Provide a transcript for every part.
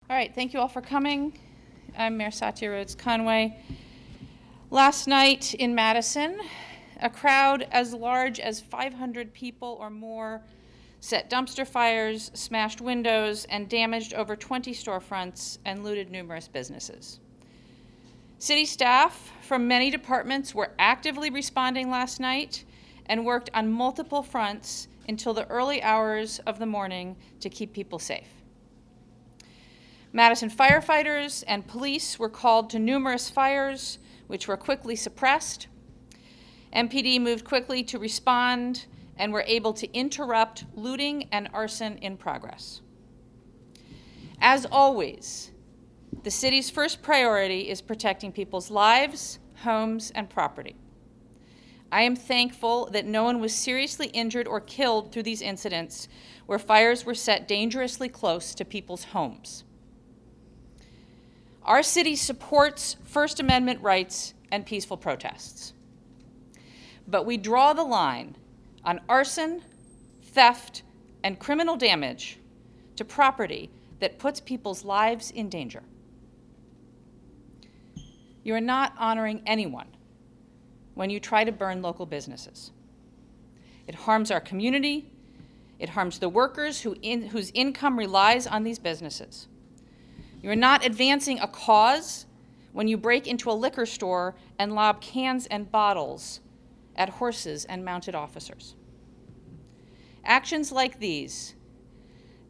All right, thank you all for coming. I'm Mayor Satya Rhodes-Conway. Last night in Madison, a crowd as large as 500 people or more set dumpster fires, smashed windows, and damaged over 20 storefronts and looted numerous businesses. City staff from many departments were actively responding last night and worked on multiple fronts until the early hours of the morning to keep people safe. Madison firefighters and police were called to numerous fires, which were quickly suppressed. MPD moved quickly to respond and were able to interrupt looting and arson in progress. As always, the city's first priority is protecting people's lives, homes, and property. I am thankful that no one was seriously injured or killed through these incidents where fires were set dangerously close to people's homes. Our city supports First Amendment rights and peaceful protests. But we draw the line on arson, theft, and criminal damage to property that puts people's lives in danger. You are not honoring anyone when you try to burn local businesses. It harms our community. It harms the workers whose income relies on these businesses. You are not advancing a cause when you break into a liquor store and lob cans and bottles at horses and mounted officers. Actions like these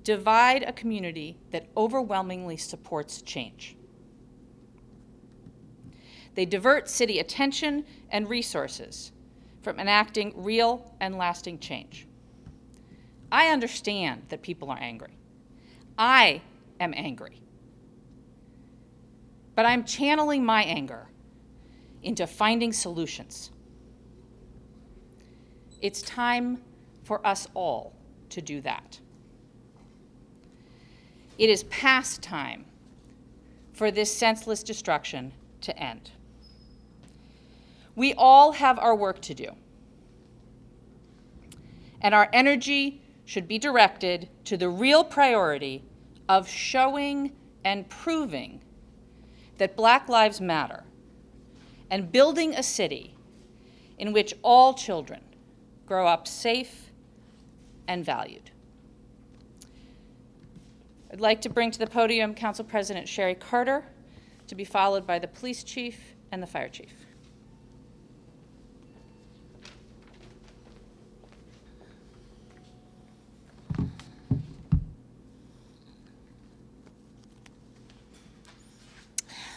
divide a community that overwhelmingly supports change. They divert city attention and resources from enacting real and lasting change. I understand that people are angry. I am angry. But I'm channeling my anger into finding solutions. It's time for us all to do that. It is past time for this senseless destruction to end. We all have our work to do, and our energy should be directed to the real priority of showing and proving that Black lives matter and building a city in which all children grow up safe and valued. I'd like to bring to the podium Council President Sherry Carter, to be followed by the police chief and the fire chief.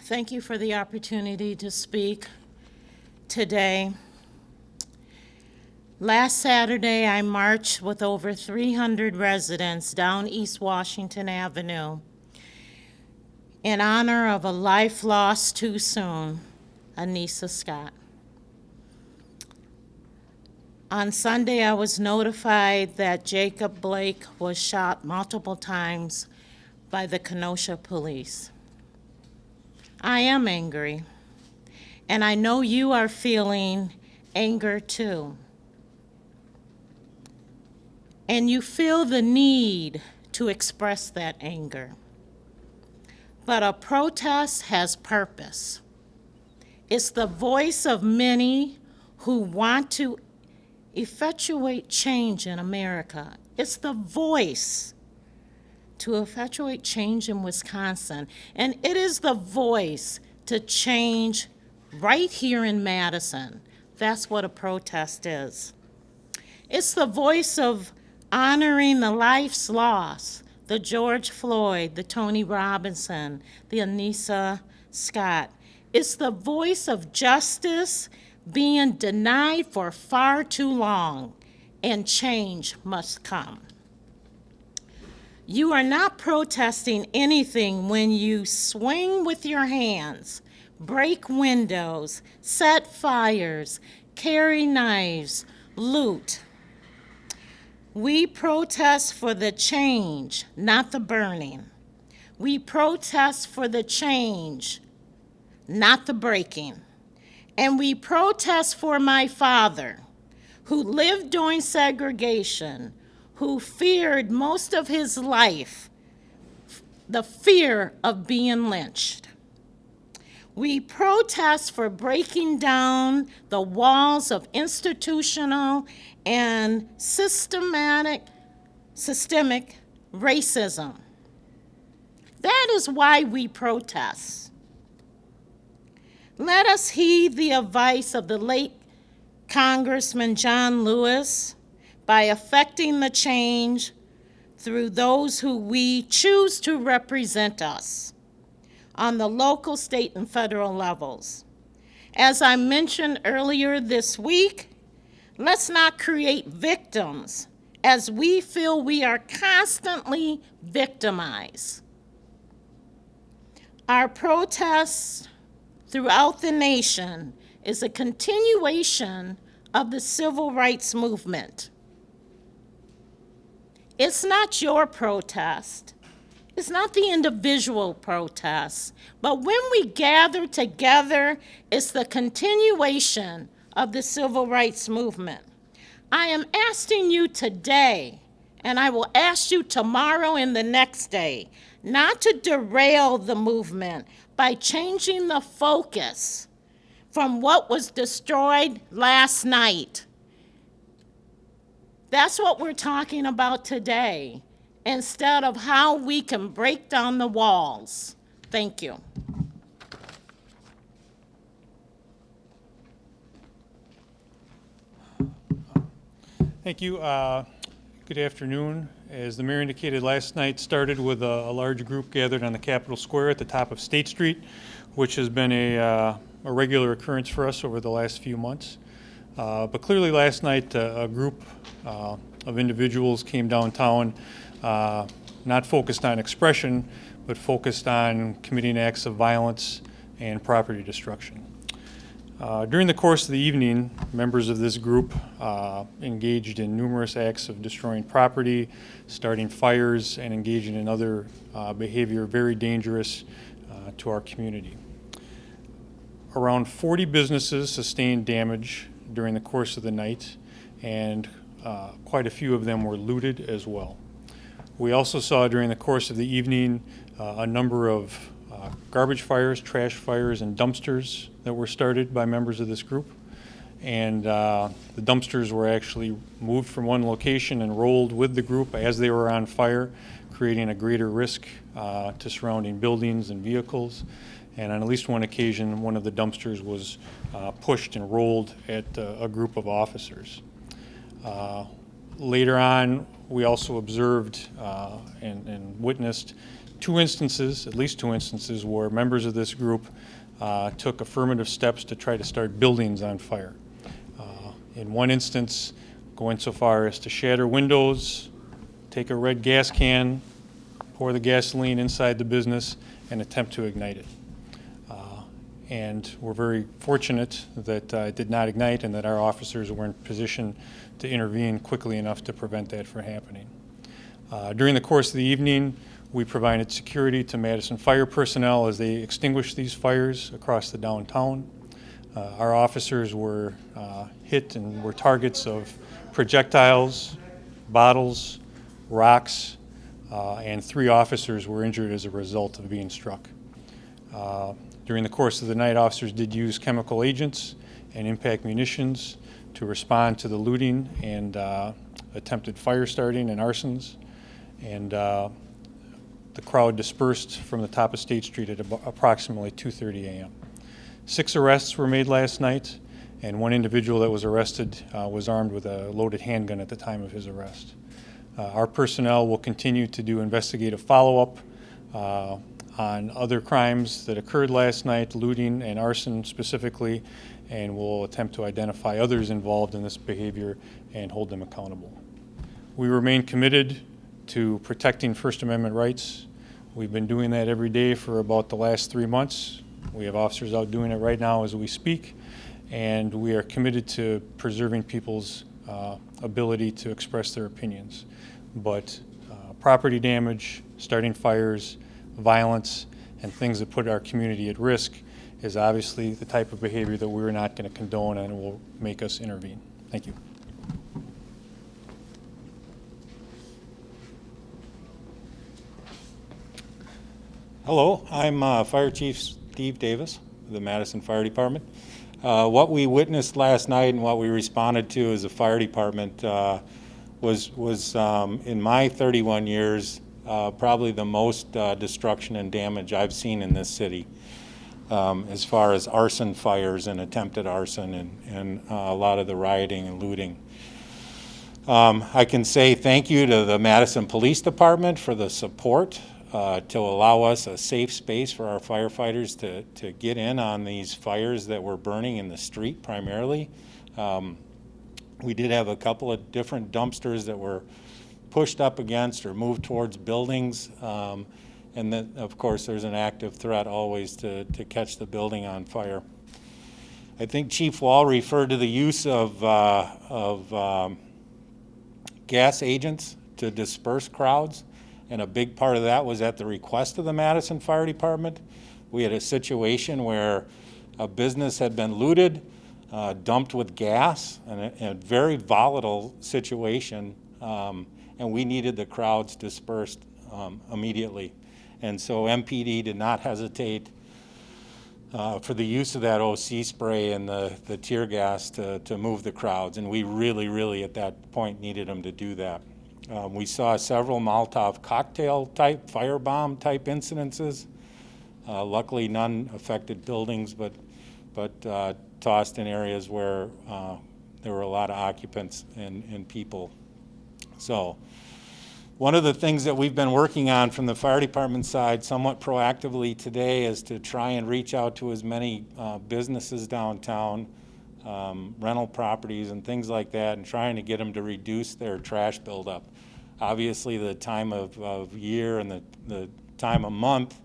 Thank you for the opportunity to speak today. Last Saturday, I marched with over 300 residents down East Washington Avenue in honor of a life lost too soon, Anissa Scott. On Sunday, I was notified that Jacob Blake was shot multiple times by the Kenosha police. I am angry, and I know you are feeling anger too. And you feel the need to express that anger. But a protest has purpose. It's the voice of many who want to effectuate change in America. It's the voice to effectuate change in Wisconsin. And it is the voice to change right here in Madison. That's what a protest is. It's the voice of honoring the lives lost, the George Floyd, the Tony Robinson, the Anissa Scott. It's the voice of justice being denied for far too long, and change must come. You are not protesting anything when you swing with your hands, break windows, set fires, carry knives, loot. We protest for the change, not the burning. We protest for the change, not the breaking. And we protest for my father, who lived during segregation, who feared most of his life the fear of being lynched. We protest for breaking down the walls of institutional and systemic racism. That is why we protest. Let us heed the advice of the late Congressman John Lewis by effecting the change through those who we choose to represent us on the local, state, and federal levels. As I mentioned earlier this week, let's not create victims as we feel we are constantly victimized. Our protests throughout the nation is a continuation of the civil rights movement. It's not your protest. It's not the individual protest. But when we gather together, it's the continuation of the civil rights movement. I am asking you today, and I will ask you tomorrow and the next day, not to derail the movement by changing the focus from what was destroyed last night. That's what we're talking about today, instead of how we can break down the walls. Thank you. Thank you. Good afternoon. As the mayor indicated, last night started with a large group gathered on the Capitol Square at the top of State Street, which has been a regular occurrence for us over the last few months. But clearly last night a group of individuals came downtown, not focused on expression, but focused on committing acts of violence and property destruction. During the course of the evening, members of this group engaged in numerous acts of destroying property, starting fires, and engaging in other behavior very dangerous to our community. Around 40 businesses sustained damage during the course of the night, and quite a few of them were looted as well. We also saw during the course of the evening a number of garbage fires, trash fires, and dumpsters that were started by members of this group. And the dumpsters were actually moved from one location and rolled with the group as they were on fire, creating a greater risk to surrounding buildings and vehicles. And on at least one occasion, one of the dumpsters was pushed and rolled at a group of officers. Later on, we also observed and witnessed at least two instances, where members of this group took affirmative steps to try to start buildings on fire. In one instance, going so far as to shatter windows, take a red gas can, pour the gasoline inside the business, and attempt to ignite it. And we're very fortunate that it did not ignite and that our officers were in position to intervene quickly enough to prevent that from happening. During the course of the evening, we provided security to Madison fire personnel as they extinguished these fires across the downtown. Our officers were hit and were targets of projectiles, bottles, rocks, and 3 officers were injured as a result of being struck. During the course of the night, officers did use chemical agents and impact munitions to respond to the looting and attempted fire starting and arsons. And the crowd dispersed from the top of State Street at approximately 2:30 a.m. 6 arrests were made last night, and one individual that was arrested was armed with a loaded handgun at the time of his arrest. Our personnel will continue to do investigative follow-up on other crimes that occurred last night, looting and arson specifically, and we'll attempt to identify others involved in this behavior and hold them accountable. We remain committed to protecting First Amendment rights. We've been doing that every day for about the last 3 months. We have officers out doing it right now as we speak, and we are committed to preserving people's ability to express their opinions. But property damage, starting fires, violence, and things that put our community at risk is obviously the type of behavior that we're not going to condone and will make us intervene. Thank you. Hello, I'm Fire Chief Steve Davis of the Madison Fire Department. What we witnessed last night and what we responded to as a fire department was in my 31 years probably the most destruction and damage I've seen in this city as far as arson fires and attempted arson and a lot of the rioting and looting. I can say thank you to the Madison Police Department for the support to allow us a safe space for our firefighters to get in on these fires that were burning in the street primarily. We did have a couple of different dumpsters that were pushed up against or moved towards buildings. And then, of course, there's an active threat always to catch the building on fire. I think Chief Wahl referred to the use of gas agents to disperse crowds, and a big part of that was at the request of the Madison Fire Department. We had a situation where a business had been looted, dumped with gas, and a very volatile situation, and we needed the crowds dispersed immediately. And so MPD did not hesitate for the use of that OC spray and the tear gas to move the crowds, and we really at that point needed them to do that. We saw several Molotov cocktail type, firebomb type incidences. Luckily none affected buildings, but tossed in areas where there were a lot of occupants and people. So one of the things that we've been working on from the fire department side somewhat proactively today is to try and reach out to as many businesses downtown, rental properties and things like that, and trying to get them to reduce their trash buildup. Obviously the time of year and the time of month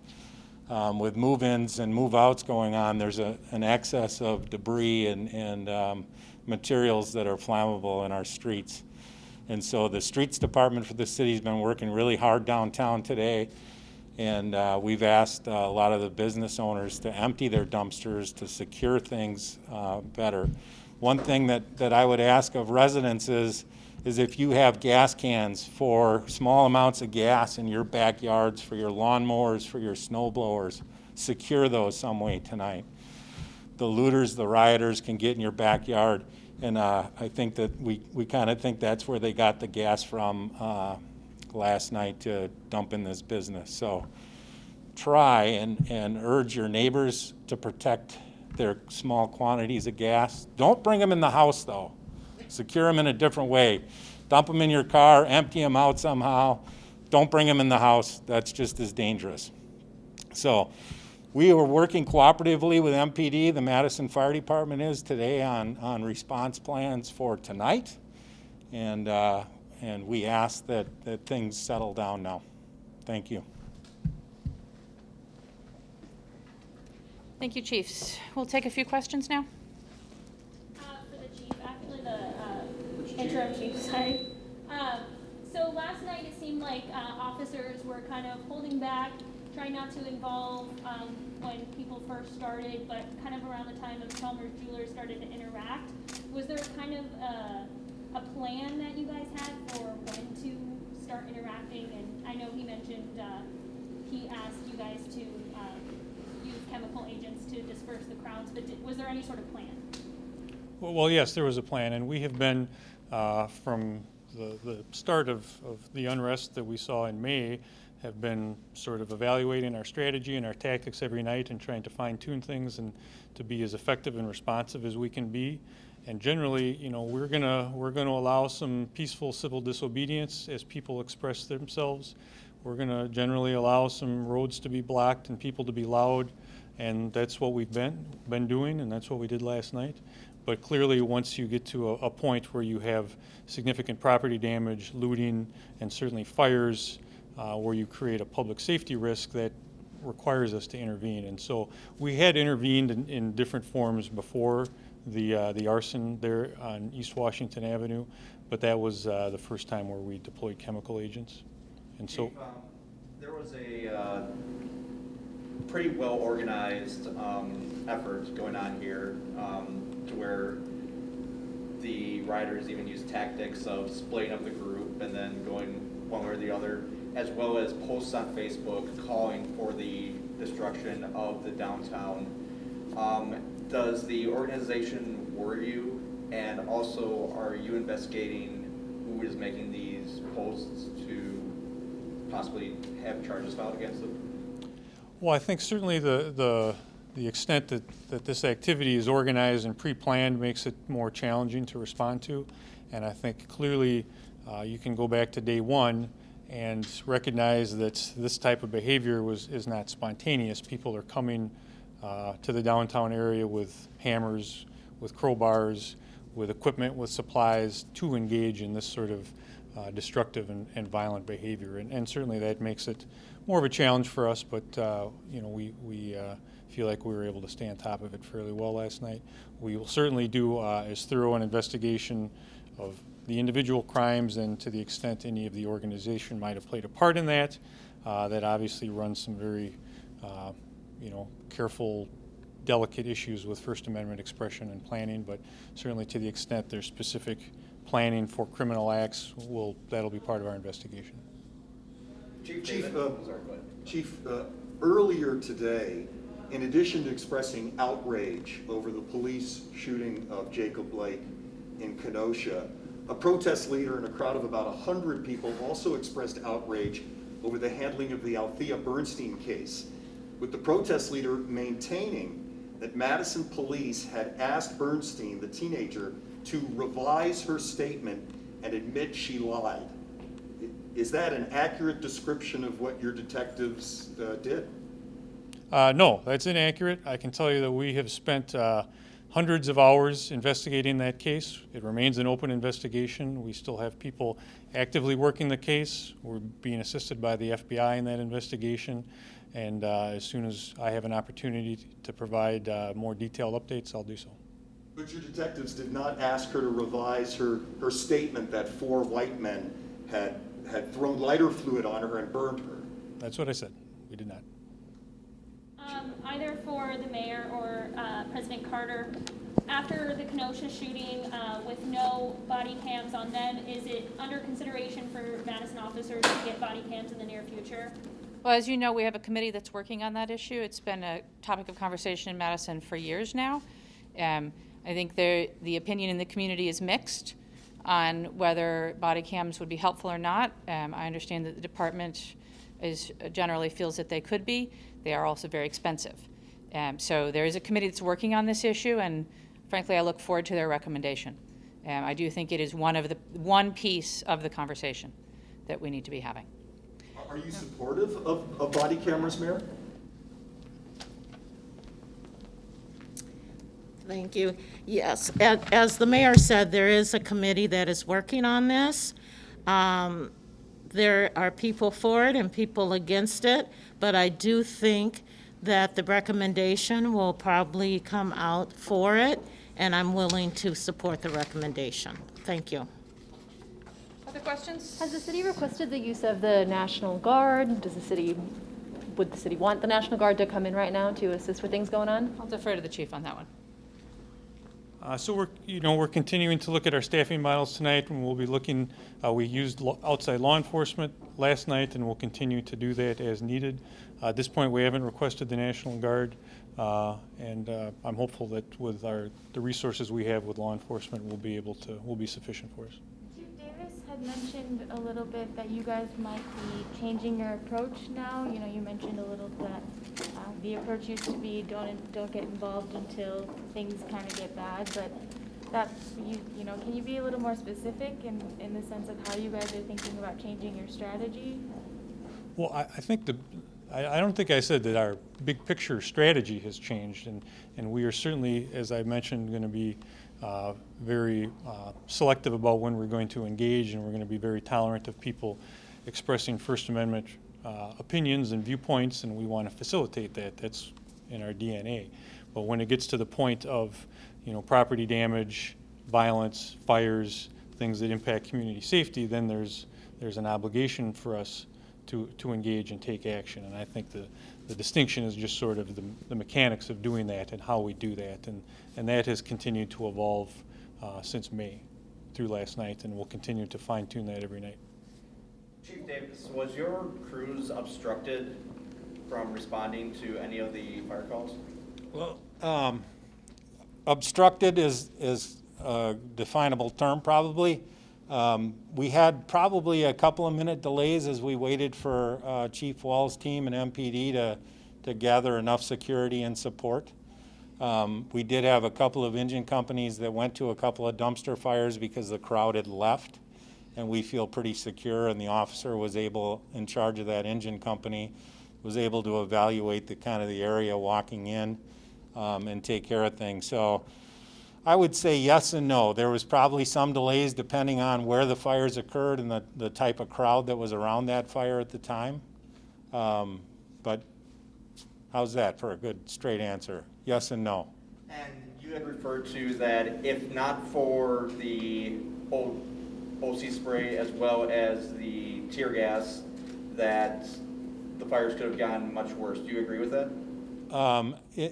with move-ins and move-outs going on, there's an excess of debris and materials that are flammable in our streets. And so the streets department for the city's been working really hard downtown today, and we've asked a lot of the business owners to empty their dumpsters to secure things better. One thing that I would ask of residents is if you have gas cans for small amounts of gas in your backyards, for your lawnmowers, for your snow blowers, secure those some way tonight. The looters, the rioters can get in your backyard. And I think that we kind of think that's where they got the gas from last night to dump in this business. So try and urge your neighbors to protect their small quantities of gas. Don't bring them in the house though. Secure them in a different way. Dump them in your car, empty them out somehow. Don't bring them in the house. That's just as dangerous. So we are working cooperatively with MPD, the Madison Fire Department is today on response plans for tonight. And we ask that things settle down now. Thank you. Thank you, Chiefs. We'll take a few questions now. For the chief, actually the interim chief, sorry. So last night it seemed like officers were kind of holding back, trying not to involve when people first started, but kind of around the time of Chalmers Jewelers started to interact. Was there kind of a plan that you guys had for when to start interacting? And I know he mentioned he asked you guys to use chemical agents to disperse the crowds, but was there any sort of plan? Well, yes, there was a plan, and we have been from the start of the unrest that we saw in May, have been sort of evaluating our strategy and our tactics every night and trying to fine-tune things and to be as effective and responsive as we can be. And generally, you know, we're gonna allow some peaceful civil disobedience as people express themselves. We're gonna generally allow some roads to be blocked and people to be loud, and that's what we've been doing, and that's what we did last night. But clearly, once you get to a point where you have significant property damage, looting, and certainly fires, where you create a public safety risk, that requires us to intervene. And so we had intervened in different forms before the arson there on East Washington Avenue, but that was the first time where we deployed chemical agents. And so Chief, there was a pretty well organized effort going on here to where the rioters even used tactics of splitting up the group and then going one way or the other. as well as posts on Facebook calling for the destruction of the downtown. Does the organization worry you? And also, are you investigating who is making these posts to possibly have charges filed against them? Well, I think certainly the extent that this activity is organized and pre-planned makes it more challenging to respond to. And I think clearly you can go back to day one and recognize that this type of behavior is not spontaneous. People are coming to the downtown area with hammers, with crowbars, with equipment, with supplies to engage in this sort of destructive and violent behavior. And certainly that makes it more of a challenge for us, but we feel like we were able to stay on top of it fairly well last night. We will certainly do as thorough an investigation of the individual crimes, and to the extent any of the organization might have played a part in that, that obviously runs some very careful, delicate issues with First Amendment expression and planning, but certainly to the extent there's specific planning for criminal acts, that'll be part of our investigation. Chief, earlier today, in addition to expressing outrage over the police shooting of Jacob Blake in Kenosha, a protest leader and a crowd of about 100 people also expressed outrage over the handling of the Althea Bernstein case, with the protest leader maintaining that Madison police had asked Bernstein, the teenager, to revise her statement and admit she lied. Is that an accurate description of what your detectives did? No, that's inaccurate. I can tell you that we have spent hundreds of hours investigating that case. It remains an open investigation. We still have people actively working the case. We're being assisted by the FBI in that investigation. And as soon as I have an opportunity to provide more detailed updates, I'll do so. But your detectives did not ask her to revise her statement that 4 white men had thrown lighter fluid on her and burned her. That's what I said. We did not. Either for the mayor or President Carter, after the Kenosha shooting with no body cams on them, is it under consideration for Madison officers to get body cams in the near future? Well, as you know, we have a committee that's working on that issue. It's been a topic of conversation in Madison for years now. I think the opinion in the community is mixed on whether body cams would be helpful or not. I understand that the department generally feels that they could be. They are also very expensive. So there is a committee that's working on this issue, and frankly, I look forward to their recommendation. I do think it is one piece of the conversation that we need to be having. Are you supportive of body cameras, Mayor? Thank you. Yes, as the mayor said, there is a committee that is working on this. There are people for it and people against it, but I do think that the recommendation will probably come out for it, and I'm willing to support the recommendation. Thank you. Other questions? Has the city requested the use of the National Guard? Would the city want the National Guard to come in right now to assist with things going on? I'll defer to the chief on that one. So we're continuing to look at our staffing models tonight, and we'll be looking. We used outside law enforcement last night, and we'll continue to do that as needed. At this point, we haven't requested the National Guard, and I'm hopeful that with the resources we have with law enforcement, will be sufficient for us. Chief Davis had mentioned a little bit that you guys might be changing your approach now. You mentioned a little that the approach used to be don't get involved until things kind of get bad, but can you be a little more specific in the sense of how you guys are thinking about changing your strategy? Well, I think I don't think I said that our big picture strategy has changed, and we are certainly, as I mentioned, going to be very selective about when we're going to engage, and we're going to be very tolerant of people expressing First Amendment opinions and viewpoints, and we want to facilitate that. That's in our DNA. But when it gets to the point of property damage, violence, fires, things that impact community safety, then there's an obligation for us to engage and take action. And I think the distinction is just sort of the mechanics of doing that and how we do that. And that has continued to evolve since May through last night, and we'll continue to fine-tune that every night. Chief Davis, was your crews obstructed from responding to any of the fire calls? Well, obstructed is a definable term probably. We had probably a couple of minute delays as we waited for Chief Wahl's team and MPD to gather enough security and support. We did have a couple of engine companies that went to a couple of dumpster fires because the crowd had left, and we feel pretty secure, and the officer was able, in charge of that engine company, was able to evaluate the kind of the area walking in and take care of things. So I would say yes and no. There was probably some delays depending on where the fires occurred and the type of crowd that was around that fire at the time. But how's that for a good straight answer? Yes and no. And you had referred to that if not for the old OC spray as well as the tear gas, that the fires could have gone much worse. Do you agree with that?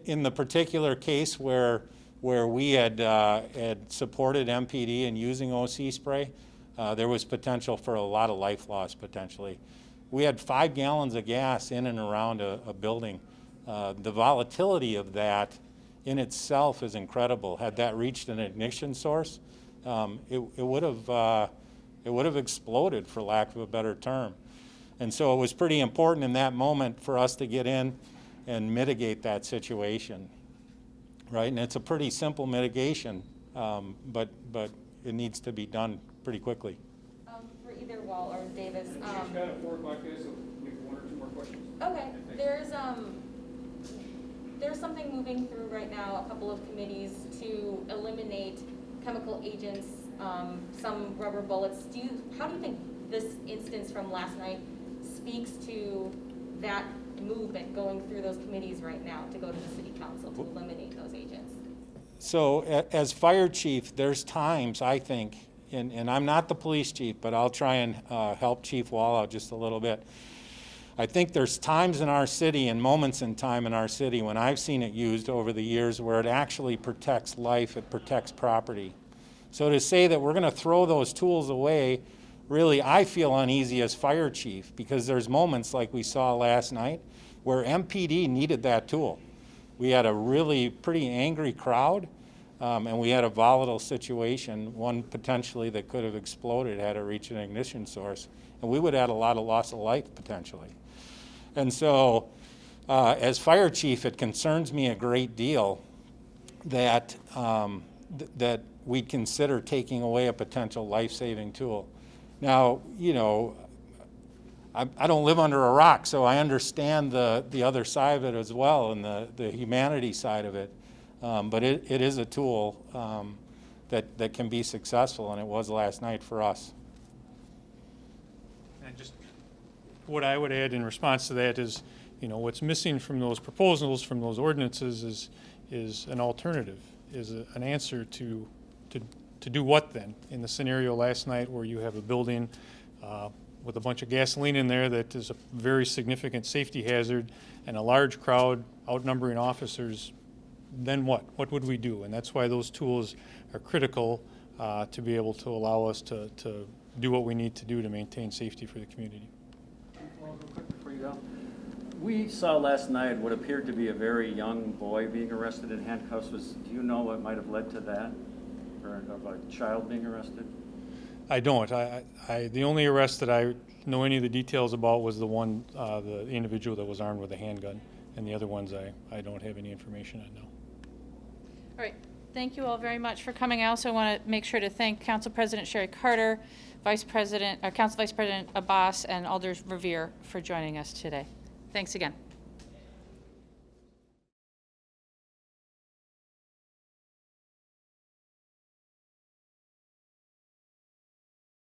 In the particular case where we had supported MPD in using OC spray, there was potential for a lot of life loss potentially. We had 5 gallons of gas in and around a building. The volatility of that in itself is incredible. Had that reached an ignition source, it would have exploded, for lack of a better term. And so it was pretty important in that moment for us to get in and mitigate that situation, right? And it's a pretty simple mitigation, but it needs to be done pretty quickly. For either Wahl or Davis. She's got a 4 o'clock day, so maybe 1 or 2 more questions. Okay, there's something moving through right now, a couple of committees to eliminate chemical agents, some rubber bullets. How do you think this instance from last night speaks to that movement going through those committees right now to go to the city council to eliminate those agents? So as fire chief, there's times I think, and I'm not the police chief, but I'll try and help Chief Wahl out just a little bit. I think there's times in our city and moments in time in our city when I've seen it used over the years where it actually protects life, it protects property. So to say that we're going to throw those tools away, really I feel uneasy as fire chief, because there's moments like we saw last night where MPD needed that tool. We had a really pretty angry crowd, and we had a volatile situation, one potentially that could have exploded had it reached an ignition source, and we would have had a lot of loss of life potentially. And so as fire chief, it concerns me a great deal that that we'd consider taking away a potential life-saving tool. Now, you know, I don't live under a rock, so I understand the other side of it as well, and the humanity side of it. But it is a tool that can be successful, and it was last night for us. And just what I would add in response to that is, you know, what's missing from those proposals, from those ordinances is an alternative, is an answer to do what then? In the scenario last night where you have a building with a bunch of gasoline in there that is a very significant safety hazard and a large crowd outnumbering officers, then what? What would we do? And that's why those tools are critical to be able to allow us to do what we need to do to maintain safety for the community. Well, real quick before you go. We saw last night what appeared to be a very young boy being arrested in handcuffs. Do you know what might have led to that? Or of a child being arrested? I don't. The only arrest that I know any of the details about was the individual that was armed with a handgun, and the other ones I don't have any information on now. All right. Thank you all very much for coming. I also want to make sure to thank Council President Sherry Carter, Council Vice President Abbas, and Alder Revere for joining us today. Thanks again.